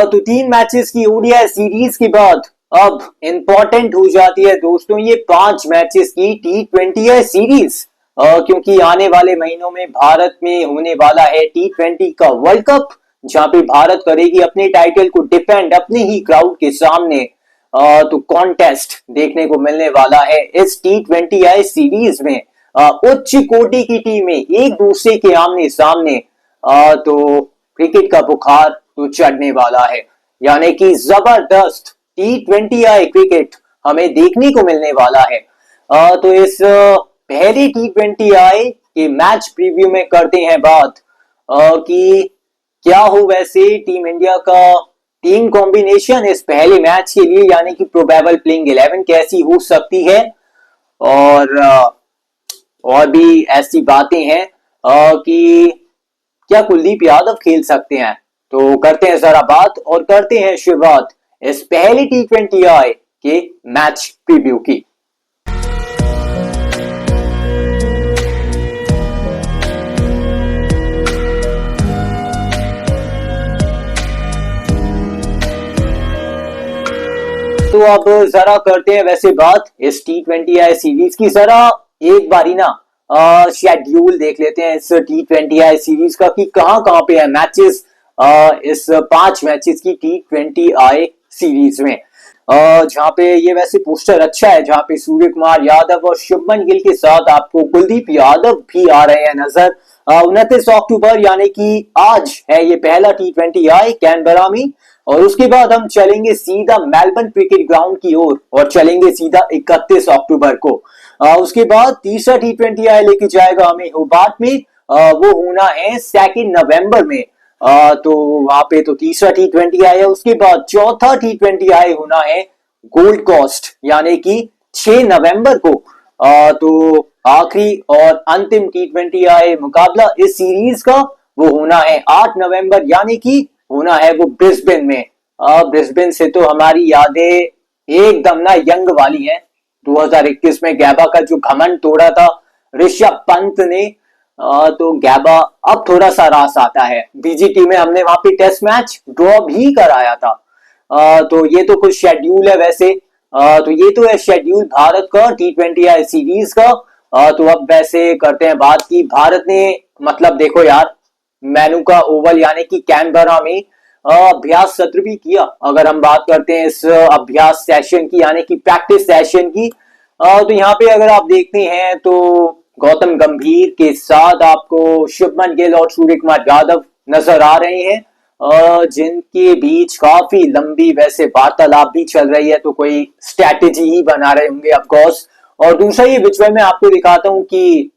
तो 3 मैचेस की ODI series के बाद अब इंपॉर्टेंट हो जाती है दोस्तों ये 5 मैचेस की T20 सीरीज, क्योंकि आने वाले महीनों में भारत में होने वाला है T20 का वर्ल्ड कप, जहां पे भारत करेगी अपने टाइटल को डिफेंड अपने ही क्राउड के सामने। तो कॉन्टेस्ट देखने को मिलने वाला है इस T20 सीरीज में। उच्च कोटि की टीमें एक दूसरे के आमने सामने, तो क्रिकेट का बुखार तो चढ़ने वाला है, यानी कि जबरदस्त T20 क्रिकेट हमें देखने को मिलने वाला है। तो इस पहले T20 के मैच प्रीव्यू में करते हैं बात कि क्या हो वैसे टीम इंडिया का टीम कॉम्बिनेशन इस पहले मैच के लिए, यानी कि प्रोबेबल प्लेइंग 11 कैसी हो सकती है, और भी ऐसी बातें हैं कि क्या कुलदीप यादव खेल सकते हैं। तो करते हैं जरा बात और करते हैं शुरुआत इस पहले T20 के मैच प्रीव्यू की। तो अब जरा करते हैं वैसे बात इस T20 सीरीज की। जरा एक बारी ना शेड्यूल देख लेते हैं इस T20 सीरीज का कि कहां पे है मैचेस इस 5 मैचेस की T20 सीरीज में। जहां पे ये वैसे पोस्टर अच्छा है, जहां पे सूर्य कुमार यादव और शुभमन गिल के साथ आपको कुलदीप यादव भी आ रहे हैं नजर। 29 अक्टूबर यानी कि आज है ये पहला T20 कैनबरा में, और उसके बाद हम चलेंगे सीधा मेलबर्न क्रिकेट ग्राउंड की ओर और चलेंगे सीधा 31 अक्टूबर को। उसके बाद तीसरा T20 लेके जाएगा हमें होबार्ट में, वो होना है 2 नवंबर में। तो वहां पे तो तीसरा T20 है। उसके बाद चौथा T20 होना है गोल्ड कोस्ट, यानी कि 6 नवंबर को। तो आखिरी और अंतिम T20 मुकाबला इस सीरीज का वो होना है 8 नवंबर, यानी कि होना है वो ब्रिस्बेन में। ब्रिस्बेन से तो हमारी यादें एकदम ना यंग वाली हैं। 2021 में गैबा का जो घमंड तोड़ा था ऋषभ पंत ने, तो गैबा अब थोड़ा सा रास आता है। बीजीटी में हमने वहां पे टेस्ट मैच ड्रॉ भी कराया था। तो ये तो कुछ शेड्यूल है वैसे। तो ये तो है शेड्यूल भारत का T20 सीरीज का। तो अब वैसे करते हैं बात की भारत ने, मतलब देखो यार, मेनूका ओवल यानी कि कैनबरा में अभ्यास सत्र भी किया। अगर हम बात करते हैं इस अभ्यास सेशन की, यानी कि प्रैक्टिस सेशन की, तो यहाँ पे अगर आप देखते हैं तो गौतम गंभीर के साथ आपको शुभमन गिल और सूर्य कुमार यादव नजर आ रहे हैं, जिनके बीच काफी लंबी वैसे वार्तालाप भी चल रही है। तो कोई स्ट्रैटेजी ही बना रहे होंगे ऑफ कोर्स। और दूसरा ये विजुअल में आपको दिखाता हूं कि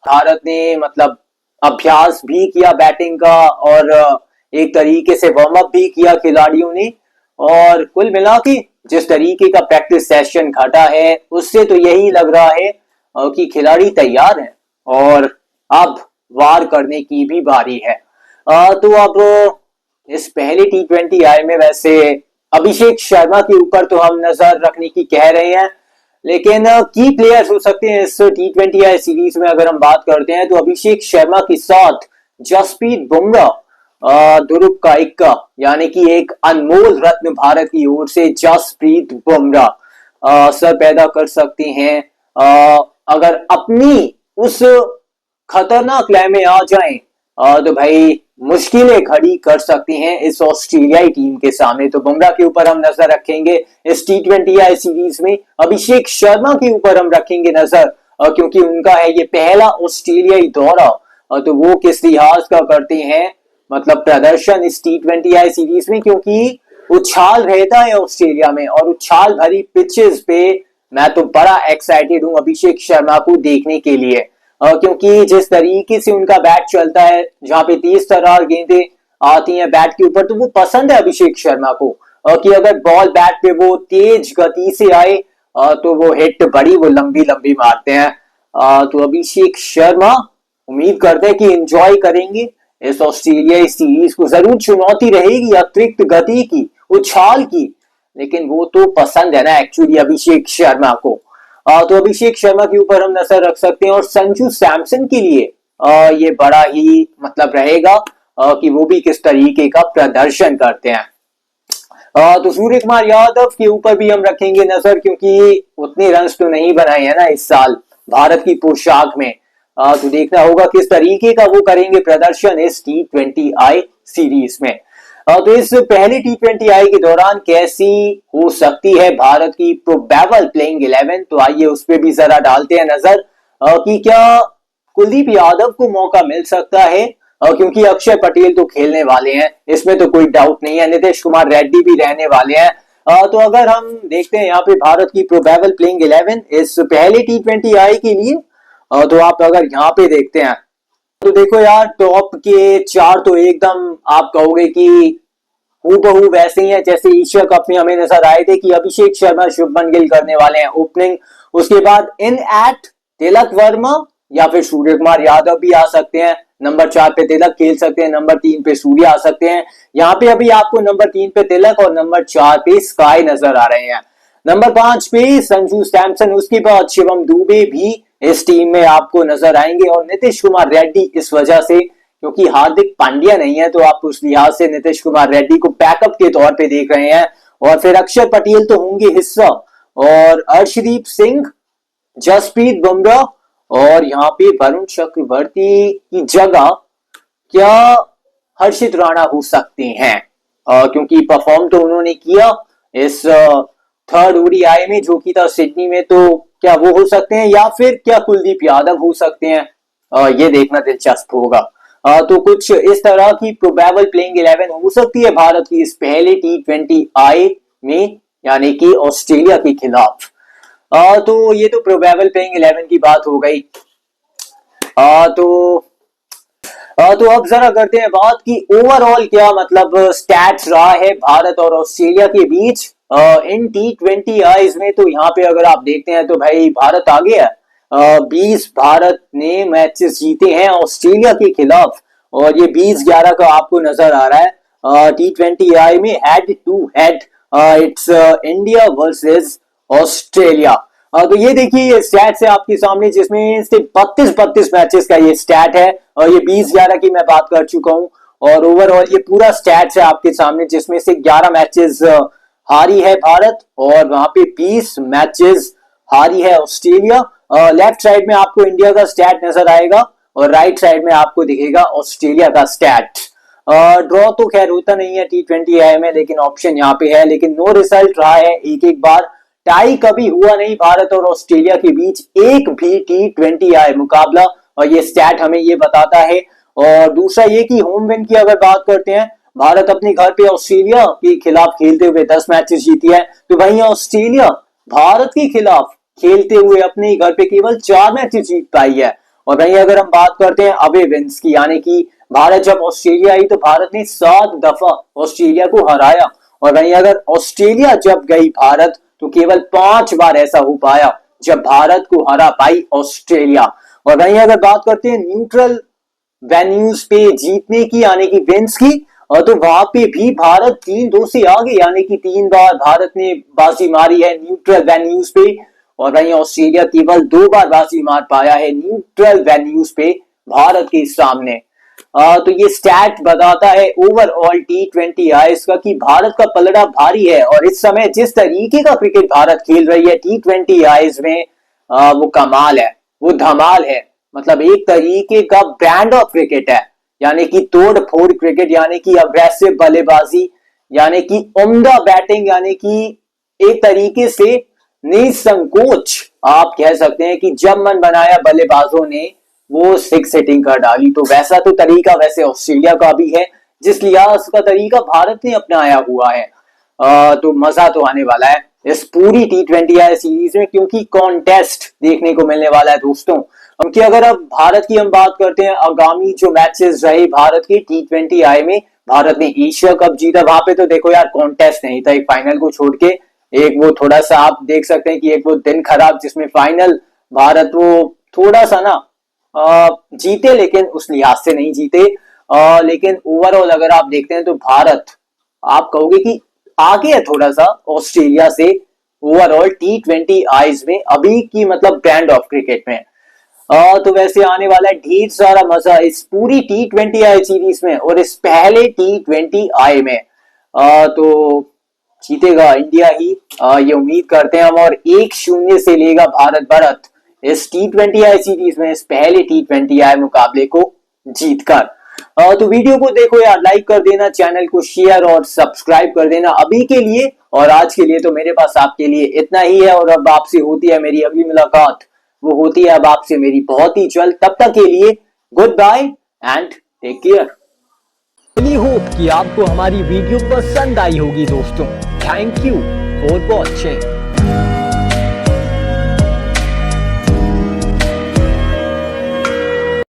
भारत ने मतलब अभ्यास भी किया बैटिंग का, और एक तरीके से वार्म अप भी किया खिलाड़ियों ने। और कुल मिला के जिस तरीके का प्रैक्टिस सेशन घटा है उससे तो यही लग रहा है कि खिलाड़ी तैयार हैं और अब वार करने की भी बारी है। तो अब इस पहले T20 में वैसे अभिषेक शर्मा के ऊपर तो हम नजर रखने की कह रहे हैं, लेकिन की प्लेयर्स हो सकते हैं इस T20 सीरीज में। अगर हम बात करते हैं तो अभिषेक शर्मा के साथ जसप्रीत बुमराह, ध्रुव का इक्का, यानी कि एक अनमोल रत्न भारत की ओर से जसप्रीत बुमराह असर पैदा कर सकते हैं। अगर अपनी उस खतरनाक लय में आ जाएं, तो भाई मुश्किलें खड़ी कर सकती हैं इस ऑस्ट्रेलियाई टीम के सामने। तो बुमराह के ऊपर हम नजर रखेंगे इस T20 सीरीज में। अभिषेक शर्मा के ऊपर हम रखेंगे नजर, क्योंकि उनका है ये पहला ऑस्ट्रेलियाई दौरा। तो वो किस लिहाज का करते हैं मतलब प्रदर्शन इस T20 सीरीज में, क्योंकि उछाल रहता है ऑस्ट्रेलिया में, और उछाल भरी पिचेस पे मैं तो बड़ा एक्साइटेड हूं अभिषेक शर्मा को देखने के लिए। क्योंकि जिस तरीके से उनका बैट चलता है, जहां पे तेज तर्रार गेंदें आती हैं बैट के ऊपर, तो वो पसंद है अभिषेक शर्मा को, कि अगर बॉल बैट पे वो तेज गति से आए तो वो हिट बड़ी वो लंबी लंबी मारते हैं। तो अभिषेक शर्मा उम्मीद करते हैं कि एंजॉय करेंगे इस ऑस्ट्रेलिया सीरीज को। जरूर चुनौती रहेगी अतिरिक्त गति की, उछाल की, लेकिन वो तो पसंद है ना एक्चुअली अभिषेक शर्मा को। तो अभिषेक शर्मा के ऊपर हम नजर रख सकते हैं। और संजू सैमसन के लिए ये बड़ा ही मतलब रहेगा कि वो भी किस तरीके का प्रदर्शन करते हैं। तो सूर्य कुमार यादव के ऊपर भी हम रखेंगे नजर, क्योंकि उतने रन्स तो नहीं बनाए हैं ना इस साल भारत की पोशाक में। तो देखना होगा किस तरीके का वो करेंगे प्रदर्शन इस T20I सीरीज में। तो इस पहले T20I के दौरान कैसी हो सकती है भारत की प्रोबेबल प्लेइंग 11, तो आइए उस पर भी जरा डालते हैं नजर कि क्या कुलदीप यादव को मौका मिल सकता है, क्योंकि अक्षय पटेल तो खेलने वाले हैं, इसमें तो कोई डाउट नहीं है, नीतीश कुमार रेड्डी भी रहने वाले हैं। तो अगर हम देखते हैं यहाँ पे भारत की प्रोबेबल प्लेइंग 11 इस पहले T20I के लिए, तो आप अगर यहाँ पे देखते हैं तो देखो यार, टॉप के चार तो एकदम आप कहोगे कि हूबहू वैसे ही है जैसे एशिया कप में हमें नजर आए थे कि अभिषेक शर्मा शुभमन गिल करने वाले हैं ओपनिंग। उसके बाद इन एट तिलक वर्मा या फिर सूर्य कुमार यादव भी आ सकते हैं। नंबर 4 पे तिलक खेल सकते हैं, नंबर 3 पे सूर्य आ सकते हैं। यहाँ पे अभी आपको नंबर 3 पे तिलक और नंबर 4 पे स्काई नजर आ रहे हैं। नंबर 5 पे संजू सैमसन, उसके बाद शिवम दुबे भी इस टीम में आपको नजर आएंगे, और नीतीश कुमार रेड्डी इस वजह से क्योंकि हार्दिक पांड्या नहीं है, तो आप उस लिहाज से नीतीश कुमार रेड्डी को बैकअप के तौर पे देख रहे हैं। और फिर अक्षर पटेल तो होंगे हिस्सा, और अर्शदीप सिंह, जसप्रीत बुमराह, और यहाँ पे वरुण चक्रवर्ती की जगह क्या हर्षित राणा हो सकते हैं, क्योंकि परफॉर्म तो उन्होंने किया इस थर्ड ओडीआई में जो कि था सिडनी में, तो क्या वो हो सकते हैं या फिर क्या कुलदीप यादव हो सकते हैं, ये देखना दिलचस्प होगा। तो कुछ इस तरह की प्रोबेबल प्लेइंग 11 हो सकती है भारत की इस पहले T20I में, यानी कि ऑस्ट्रेलिया के खिलाफ। तो ये तो प्रोबेबल प्लेइंग 11 की बात हो गई। तो अब जरा करते हैं बात कि ओवरऑल क्या मतलब स्टैट्स रहा है भारत और ऑस्ट्रेलिया के बीच इन T20Is में। तो यहाँ पे अगर आप देखते हैं तो भाई भारत आगे है, 20 भारत ने मैचेस जीते हैं ऑस्ट्रेलिया के खिलाफ, और ये 20-11 का आपको नजर आ रहा है T20I में head to head. It's India versus Australia. तो ये देखिए ये स्टैट्स है आपके सामने, जिसमें से 32 मैचेस का ये स्टैट है, और ये 20-11 की मैं बात कर चुका हूं, और ओवरऑल ये पूरा स्टैट्स है आपके सामने, जिसमें से 11 मैचेस हारी है भारत, और वहां पे 20 मैचेस हारी है ऑस्ट्रेलिया। लेफ्ट साइड में आपको इंडिया का स्टैट नजर आएगा, और राइट साइड में आपको दिखेगा ऑस्ट्रेलिया का स्टैट। ड्रॉ तो खैर होता नहीं है T20I में, लेकिन ऑप्शन यहाँ पे है, लेकिन नो रिजल्ट रहा है एक बार। टाई कभी हुआ नहीं भारत और ऑस्ट्रेलिया के बीच एक भी T20I मुकाबला, और ये स्टैट हमें ये बताता है। और दूसरा ये कि होम विन की अगर बात करते हैं, भारत अपने घर पे ऑस्ट्रेलिया के खिलाफ खेलते हुए 10 मैचेस जीती है, तो वहीं ऑस्ट्रेलिया भारत के खिलाफ खेलते हुए अपने घर पे केवल 4 मैचेस जीत पाई है। और वहीं अगर हम बात करते हैं अवे विंस की, यानी कि भारत जब ऑस्ट्रेलिया आई तो भारत ने 7 दफा ऑस्ट्रेलिया को हराया, और वहीं अगर ऑस्ट्रेलिया जब गई भारत तो केवल 5 बार ऐसा हो पाया जब भारत को हरा पाई ऑस्ट्रेलिया। और वहीं अगर बात करते हैं न्यूट्रल वेन्यूज पे जीतने की, यानी कि विंस की, तो वहां पे भी भारत 3-2 से आगे, यानी कि 3 बार भारत ने बाजी मारी है न्यूट्रल वेन्यूज पे, और वहीं ऑस्ट्रेलिया केवल 2 बार बाजी मार पाया है न्यूट्रल वेन्यूज पे भारत के सामने। तो ये स्टैट बताता है ओवरऑल T20Is का कि भारत का पलड़ा भारी है, और इस समय जिस तरीके का क्रिकेट भारत खेल रही है T20Is में, वो कमाल है, वो धमाल है। मतलब एक तरीके का ब्रांड ऑफ क्रिकेट है, यानी कि तोड़ फोड़ क्रिकेट, यानी कि अग्रेसिव बल्लेबाजी, यानी कि उम्दा बैटिंग, यानी कि एक तरीके से निसंकोच आप कह सकते हैं कि जब मन बनाया बल्लेबाजों ने वो 6 हिटिंग कर डाली। तो वैसा तो तरीका वैसे ऑस्ट्रेलिया का भी है, जिस लिहाज का तरीका भारत ने अपनाया हुआ है। तो मजा तो आने वाला है इस पूरी T20I सीरीज में, क्योंकि कॉन्टेस्ट देखने को मिलने वाला है दोस्तों। क्योंकि अगर अब भारत की हम बात करते हैं, आगामी जो मैचेस रहे भारत के T20I में, भारत ने एशिया कप जीता, वहां पे तो देखो यार कॉन्टेस्ट नहीं था, एक फाइनल को छोड़ के। एक वो थोड़ा सा आप देख सकते हैं कि एक वो दिन खराब जिसमें फाइनल भारत वो थोड़ा सा ना जीते, लेकिन उस लिहाज से नहीं जीते। लेकिन ओवरऑल अगर आप देखते हैं तो भारत आप कहोगे कि आगे है थोड़ा सा ऑस्ट्रेलिया से ओवरऑल T20Is में अभी की मतलब ब्रांड ऑफ क्रिकेट में। तो वैसे आने वाला है ढेर सारा मजा इस पूरी T20I सीरीज में और इस पहले T20I में। तो जीतेगा इंडिया ही, ये उम्मीद करते हैं हम। और 1-0 से लेगा भारत बढ़त इस T20I सीरीज में, इस पहले T20I मुकाबले को जीतकर। तो वीडियो को देखो यार, लाइक कर देना, चैनल को शेयर और सब्सक्राइब कर देना अभी के लिए। और आज के लिए तो मेरे पास आपके लिए इतना ही है, और अब आपसे होती है मेरी अगली मुलाकात, वो होती है अब आपसे मेरी बहुत ही जल्द। तब तक के लिए good bye and take care. Really hope कि आपको हमारी वीडियो पसंद आई होगी दोस्तों। Thank you for watching.